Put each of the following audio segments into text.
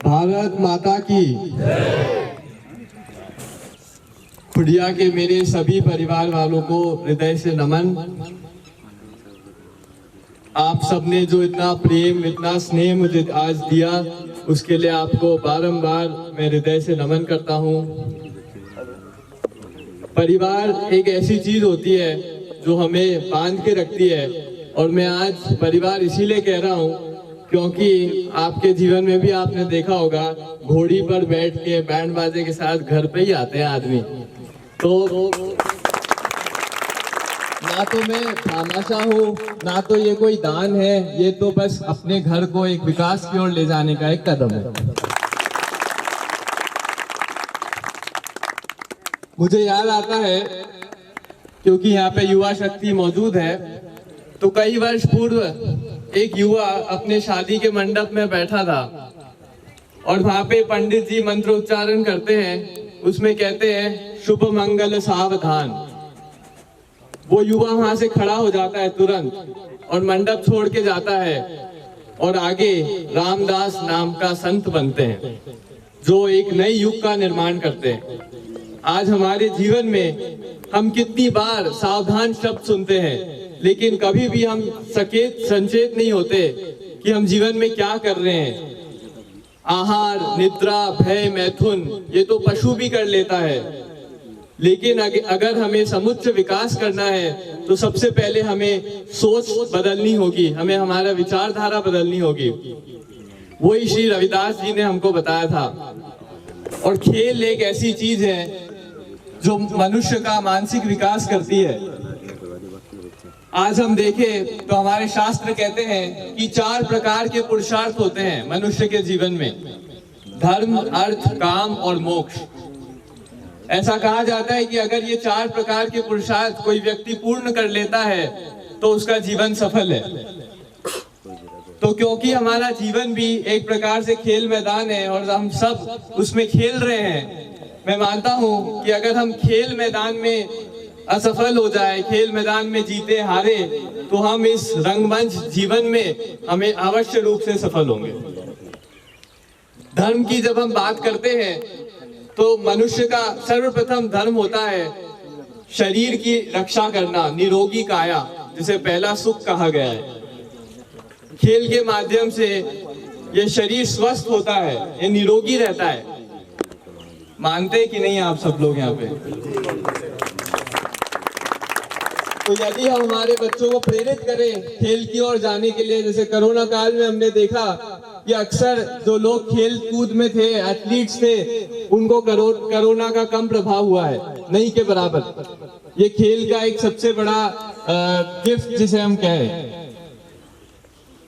भारत माता की। खुड़िया के मेरे सभी परिवार वालों को हृदय से नमन। आप सबने जो इतना प्रेम इतना स्नेह मुझे आज दिया, उसके लिए आपको बारंबार मैं हृदय से नमन करता हूँ। परिवार एक ऐसी चीज होती है जो हमें बांध के रखती है, और मैं आज परिवार इसीलिए कह रहा हूँ क्योंकि आपके जीवन में भी आपने देखा होगा, घोड़ी पर बैठ के बैंड बाजे के साथ घर पे ही आते हैं आदमी। तो ना तो मैं तामाशा हूँ, ना तो ये कोई दान है, ये तो बस अपने घर को एक विकास की ओर ले जाने का एक कदम है। मुझे याद आता है, क्योंकि यहाँ पे युवा शक्ति मौजूद है, तो कई वर्ष पूर्व एक युवा अपने शादी के मंडप में बैठा था और वहां पे पंडित जी मंत्र उच्चारण करते हैं। उसमें कहते हैं शुभ मंगल सावधान। वो युवा वहां से खड़ा हो जाता है तुरंत और मंडप छोड़ के जाता है और आगे रामदास नाम का संत बनते हैं, जो एक नए युग का निर्माण करते हैं। आज हमारे जीवन में हम कितनी बार सावधान शब्द सुनते हैं, लेकिन कभी भी हम संचेत नहीं होते कि हम जीवन में क्या कर रहे हैं। आहार, निद्रा, भय, मैथुन, ये तो पशु भी कर लेता है, लेकिन अगर हमें समुच्च विकास करना है तो सबसे पहले हमें सोच बदलनी होगी, हमें हमारा विचारधारा बदलनी होगी। वही श्री रविदास जी ने हमको बताया था। और खेल एक ऐसी चीज है जो मनुष्य का मानसिक विकास करती है। आज हम देखें तो हमारे शास्त्र कहते हैं कि 4 प्रकार के पुरुषार्थ होते हैं मनुष्य के जीवन में: धर्म, अर्थ, काम और मोक्ष। ऐसा कहा जाता है कि अगर ये 4 प्रकार के पुरुषार्थ कोई व्यक्ति पूर्ण कर लेता है तो उसका जीवन सफल है। तो क्योंकि हमारा जीवन भी एक प्रकार से खेल मैदान है और हम सब उसमें खेल रहे हैं, मैं मानता हूं कि अगर हम खेल मैदान में असफल हो जाए, खेल मैदान में जीते हारे, तो हम इस रंगमंच जीवन में हमें अवश्य रूप से सफल होंगे। धर्म की जब हम बात करते हैं तो मनुष्य का सर्वप्रथम धर्म होता है शरीर की रक्षा करना, निरोगी काया, जिसे पहला सुख कहा गया है। खेल के माध्यम से ये शरीर स्वस्थ होता है, ये निरोगी रहता है। मानते कि नहीं आप सब लोग यहाँ पे? तो यदि हम हमारे बच्चों को प्रेरित करें खेल की ओर जाने के लिए, जैसे कोरोना काल में हमने देखा कि अक्सर जो लोग खेल कूद में थे, एथलीट्स थे, उनको कोरोना का कम प्रभाव हुआ है, नहीं के बराबर। ये खेल का एक सबसे बड़ा गिफ्ट जिसे हम कहें।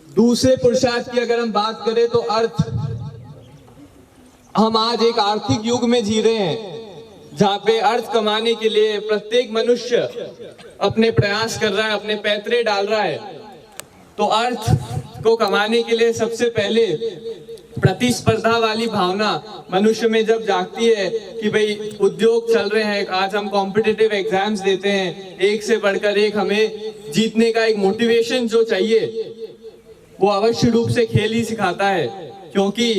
दूसरे पुरुषार्थ की अगर हम बात करें तो अर्थ। हम आज एक आर्थिक युग में जी रहे हैं जहाँ पे अर्थ कमाने के लिए प्रत्येक मनुष्य अपने प्रयास कर रहा है, अपने पैतरे डाल रहा है। तो अर्थ को कमाने के लिए सबसे पहले प्रतिस्पर्धा वाली भावना मनुष्य में जब जागती है कि भाई उद्योग चल रहे हैं, आज हम कॉम्पिटिटिव एग्जाम्स देते हैं, एक से बढ़कर एक, हमें जीतने का एक मोटिवेशन जो चाहिए वो अवश्य रूप से खेल ही सिखाता है। क्योंकि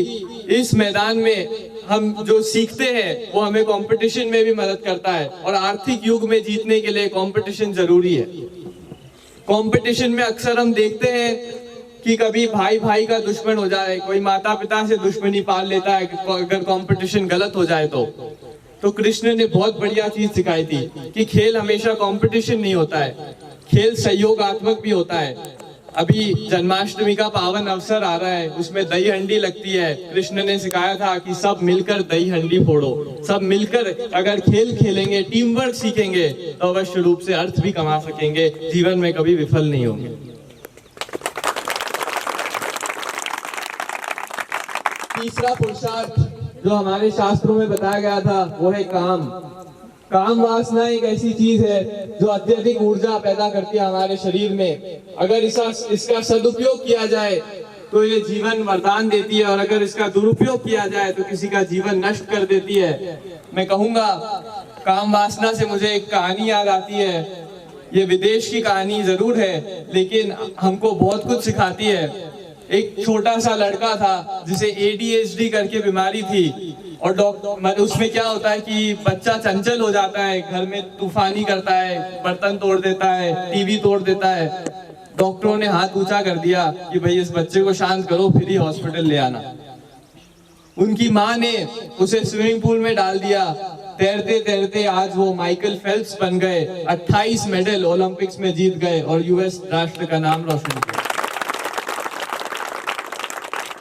इस मैदान में हम जो सीखते हैं वो हमें कंपटीशन में भी मदद करता है, और आर्थिक युग में जीतने के लिए कंपटीशन जरूरी है। कंपटीशन में अक्सर हम देखते हैं कि कभी भाई भाई का दुश्मन हो जाए, कोई माता पिता से दुश्मनी पाल लेता है अगर कंपटीशन गलत हो जाए तो कृष्ण ने बहुत बढ़िया चीज सिखाई थी कि खेल हमेशा कंपटीशन नहीं होता है, खेल सहयोगात्मक भी होता है। अभी जन्माष्टमी का पावन अवसर आ रहा है, उसमें दही हंडी लगती है। कृष्ण ने सिखाया था कि सब मिलकर दही हंडी फोड़ो, सब मिलकर अगर खेल खेलेंगे, टीम वर्क सीखेंगे, तो अवश्य रूप से अर्थ भी कमा सकेंगे, जीवन में कभी विफल नहीं होंगे। तीसरा पुरुषार्थ जो हमारे शास्त्रों में बताया गया था वो है काम। काम वासना एक ऐसी चीज है जो अत्यधिक ऊर्जा पैदा करती है हमारे शरीर में। अगर इसका सदुपयोग किया जाए तो ये जीवन वरदान देती है, और अगर इसका दुरुपयोग किया जाए तो किसी का जीवन नष्ट कर देती है। मैं कहूंगा, काम वासना से मुझे एक कहानी याद आती है। ये विदेश की कहानी जरूर है, लेकिन हमको बहुत कुछ सिखाती है। एक छोटा सा लड़का था जिसे ADHD करके बीमारी थी, और डॉक्टर उसमें क्या होता है कि बच्चा चंचल हो जाता है, घर में तूफानी करता है, बर्तन तोड़ देता है, टीवी तोड़ देता है। डॉक्टरों ने हाथ ऊंचा कर दिया कि भाई इस बच्चे को शांत करो, फिर ही हॉस्पिटल ले आना। उनकी माँ ने उसे स्विमिंग पूल में डाल दिया। तैरते तैरते आज वो माइकल फेल्प्स बन गए, 28 मेडल ओलंपिक्स में जीत गए और US राष्ट्र का नाम रोशन किया।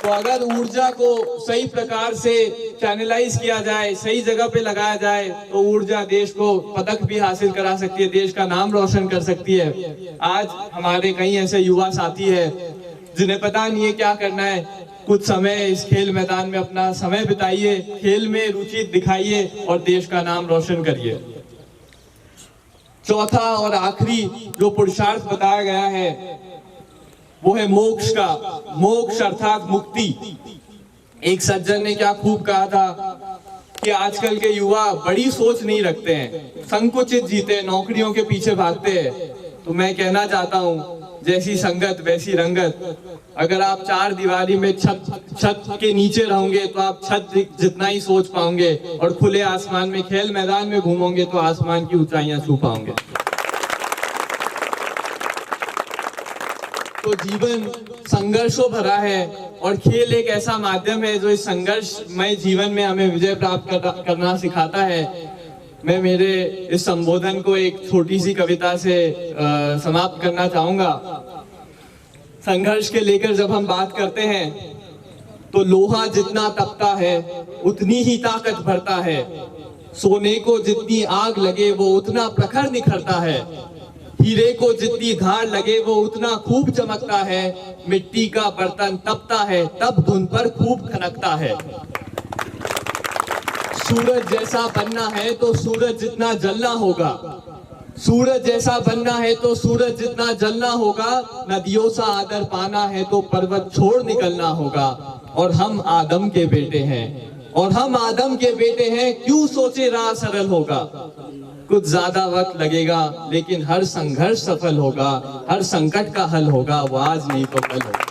तो अगर ऊर्जा को सही प्रकार से चैनलाइज किया जाए, सही जगह पे लगाया जाए, तो ऊर्जा देश को पदक भी हासिल करा सकती है, देश का नाम रोशन कर सकती है। आज हमारे कई ऐसे युवा साथी है जिन्हें पता नहीं है क्या करना है। कुछ समय इस खेल मैदान में अपना समय बिताइए, खेल में रुचि दिखाइए और देश का नाम रोशन करिए। चौथा और आखिरी जो पुरुषार्थ बताया गया है वो है मोक्ष का। मोक्ष अर्थात मुक्ति। एक सज्जन ने क्या खूब कहा था कि आजकल के युवा बड़ी सोच नहीं रखते हैं, संकुचित जीते, नौकरियों के पीछे भागते हैं। तो मैं कहना चाहता हूं, जैसी संगत वैसी रंगत। अगर आप चार दीवारी में छत के नीचे रहोगे तो आप छत जितना ही सोच पाओगे, और खुले आसमान में खेल मैदान में घूमोगे तो आसमान की ऊंचाइयां छू पाओगे। तो जीवन संघर्षों भरा है और खेल एक ऐसा माध्यम है जो इस संघर्षमय जीवन में हमें विजय प्राप्त करना सिखाता है। मैं मेरे इस संबोधन को एक छोटी सी कविता से समाप्त करना चाहूंगा। संघर्ष के लेकर जब हम बात करते हैं तो लोहा जितना तपता है उतनी ही ताकत भरता है, सोने को जितनी आग लगे वो उतना प्रखर निखरता है, हीरे को जितनी धार लगे वो उतना खूब चमकता है, मिट्टी का बर्तन तपता है तब धुन पर खूब खनकता है। सूरज जैसा बनना है तो सूरज जितना जलना होगा, सूरज जैसा बनना है तो सूरज जितना जलना होगा, नदियों सा आदर पाना है तो पर्वत छोड़ निकलना होगा। और हम आदम के बेटे हैं, और हम आदम के बेटे हैं, क्यों सोचे राह सरल होगा। कुछ ज्यादा वक्त लगेगा लेकिन हर संघर्ष सफल होगा, हर संकट का हल होगा, वो आज नहीं तो कल होगा।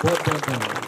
बहुत बहुत धन्यवाद।